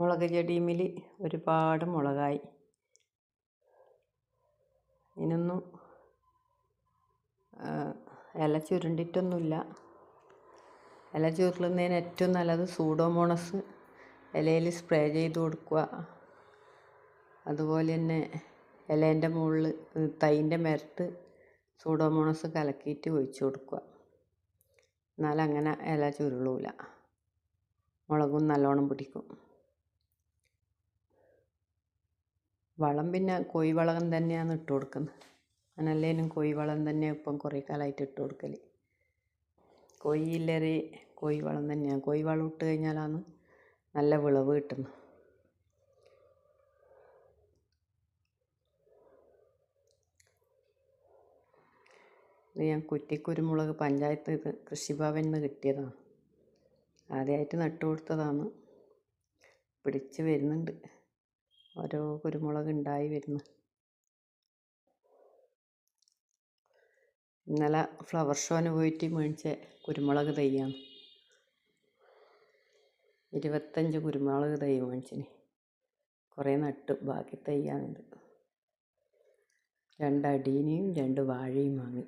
മുളക് ചെടിയിൽ ഒരുപാട് മുളകായി. ഇതിനൊന്നും ഇല ചുരുണ്ടിട്ടൊന്നുമില്ല. ഇല ചുരുളുന്നതിന് ഏറ്റവും നല്ലത് സൂഡോമോണസ് ഇലയിൽ സ്പ്രേ ചെയ്ത് കൊടുക്കുക. അതുപോലെ തന്നെ ഇലേൻ്റെ മുകളിൽ തൈൻ്റെ മേലത്ത് സൂഡോമോണസ് കലക്കിയിട്ട് ഒഴിച്ച് കൊടുക്കുക. എന്നാലങ്ങനെ ഇല ചുരുളൂല, മുളകും നല്ലോണം പിടിക്കും. വളം പിന്നെ കോഴിവളം തന്നെയാണ് ഇട്ട് കൊടുക്കുന്നത്. അങ്ങനല്ലേലും കോഴിവളം തന്നെ ഇപ്പം കുറേ കാലമായിട്ട് ഇട്ട് കൊടുക്കൽ. കോഴിയില്ലൊരു കോഴിവളം തന്നെയാണ്. കോഴിവളം ഇട്ട് കഴിഞ്ഞാലാണ് നല്ല വിളവ് കിട്ടുന്നത്. ഇത് ഞാൻ കുറ്റിക്കുരുമുളക് പഞ്ചായത്ത് കൃഷിഭവനിൽ നിന്ന് കിട്ടിയതാണ്. ആദ്യമായിട്ട് നട്ടു കൊടുത്തതാണ്. പിടിച്ച് വരുന്നുണ്ട്, ഓരോ കുരുമുളക് ഉണ്ടായി വരുന്നു. ഇന്നലെ ഫ്ലവർ ഷോന് പോയിട്ട് മേടിച്ച കുരുമുളക് തൈയാണ്. 25 കുരുമുളക് തൈ മേടിച്ചിന്. കുറേ നട്ടു, ബാക്കി തൈയാണിത്. 2 അടീനിയും 2 വാഴയും വാങ്ങി.